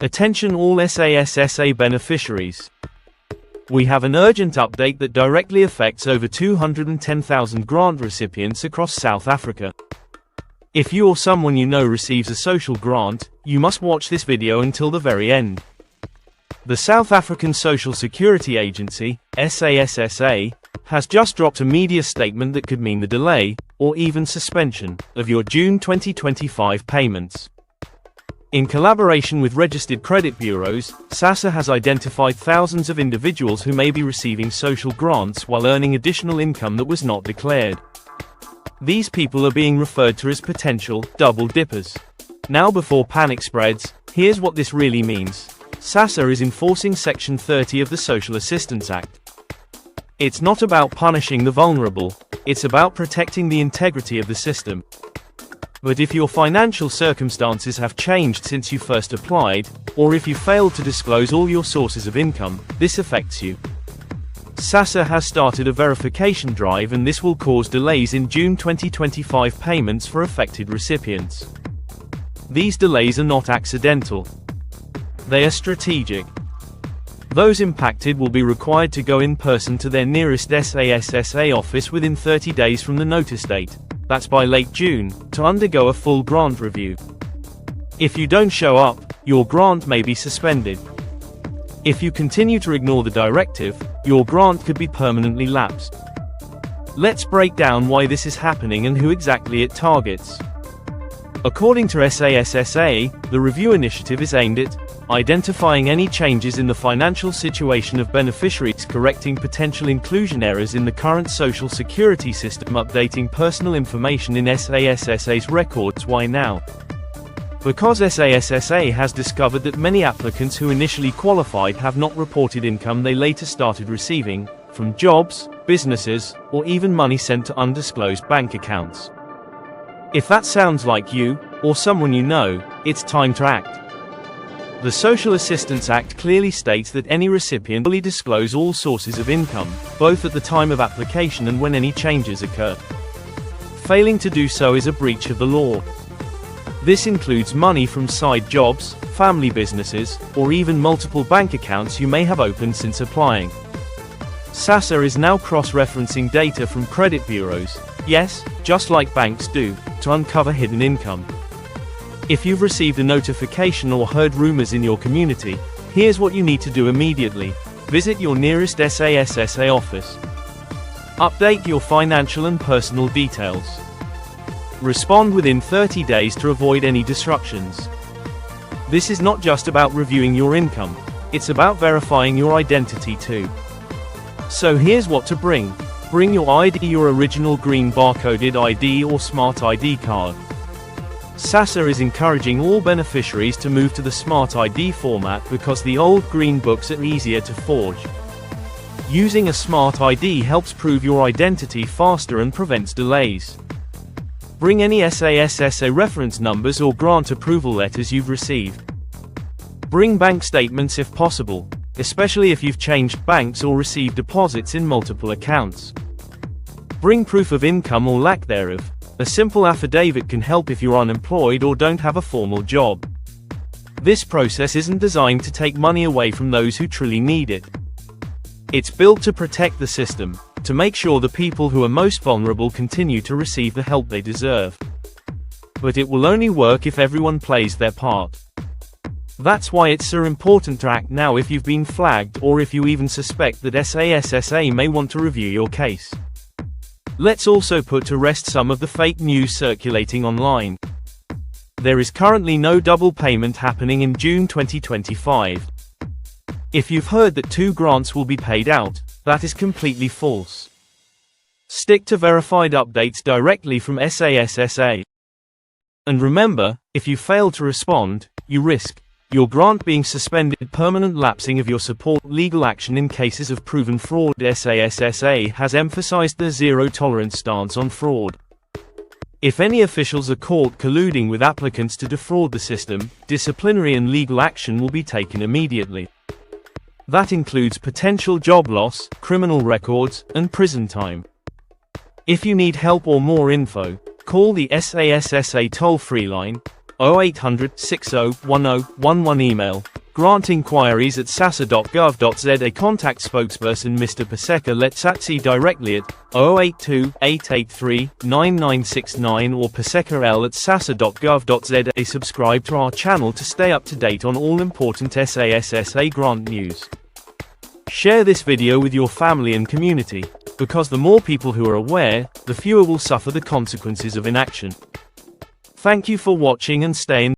Attention all SASSA beneficiaries. We have an urgent update that directly affects over 210,000 grant recipients across South Africa. If you or someone you know receives a social grant, you must watch this video until the very end. The South African Social Security Agency, SASSA, has just dropped a media statement that could mean the delay, or even suspension, of your June 2025 payments. In collaboration with registered credit bureaus, SASSA has identified thousands of individuals who may be receiving social grants while earning additional income that was not declared. These people are being referred to as potential double dippers. Now, before panic spreads, here's what this really means. SASSA is enforcing Section 30 of the Social Assistance Act. It's not about punishing the vulnerable, it's about protecting the integrity of the system. But if your financial circumstances have changed since you first applied, or if you failed to disclose all your sources of income, this affects you. SASSA has started a verification drive, and this will cause delays in June 2025 payments for affected recipients. These delays are not accidental. They are strategic. Those impacted will be required to go in person to their nearest SASSA office within 30 days from the notice date. That's by late June, to undergo a full grant review. If you don't show up, your grant may be suspended. If you continue to ignore the directive, your grant could be permanently lapsed. Let's break down why this is happening and who exactly it targets. According to SASSA, the review initiative is aimed at identifying any changes in the financial situation of beneficiaries, correcting potential inclusion errors in the current social security system, updating personal information in SASSA's records. Why now? Because SASSA has discovered that many applicants who initially qualified have not reported income they later started receiving, from jobs, businesses, or even money sent to undisclosed bank accounts. If that sounds like you, or someone you know, it's time to act. The Social Assistance Act clearly states that any recipient will disclose all sources of income, both at the time of application and when any changes occur. Failing to do so is a breach of the law. This includes money from side jobs, family businesses, or even multiple bank accounts you may have opened since applying. SASSA is now cross-referencing data from credit bureaus, yes, just like banks do, to uncover hidden income. If you've received a notification or heard rumors in your community, here's what you need to do immediately. Visit your nearest SASSA office. Update your financial and personal details. Respond within 30 days to avoid any disruptions. This is not just about reviewing your income, it's about verifying your identity too. So here's what to bring. Bring your ID, your original green barcoded ID or smart ID card. SASSA is encouraging all beneficiaries to move to the Smart ID format because the old green books are easier to forge. Using a Smart ID helps prove your identity faster and prevents delays. Bring any SASSA reference numbers or grant approval letters you've received. Bring bank statements if possible, especially if you've changed banks or received deposits in multiple accounts. Bring proof of income or lack thereof. A simple affidavit can help if you're unemployed or don't have a formal job. This process isn't designed to take money away from those who truly need it. It's built to protect the system, to make sure the people who are most vulnerable continue to receive the help they deserve. But it will only work if everyone plays their part. That's why it's so important to act now if you've been flagged or if you even suspect that SASSA may want to review your case. Let's also put to rest some of the fake news circulating online. There is currently no double payment happening in June 2025. If you've heard that 2 grants will be paid out, that is completely false. Stick to verified updates directly from SASSA. And remember, if you fail to respond, you risk your grant being suspended, permanent lapsing of your support, legal action in cases of proven fraud. SASSA has emphasized their zero-tolerance stance on fraud. If any officials are caught colluding with applicants to defraud the system, disciplinary and legal action will be taken immediately. That includes potential job loss, criminal records, and prison time. If you need help or more info, call the SASSA toll-free line 0800 60 10 11. Email Grant inquiries at sassa.gov.za. Contact spokesperson Mr. Paseka Letsatsi directly at 082-883-9969 or pasekal@sassa.gov.za. Subscribe to our channel to stay up to date on all important SASSA grant news. Share this video with your family and community, because the more people who are aware, the fewer will suffer the consequences of inaction. Thank you for watching and stay in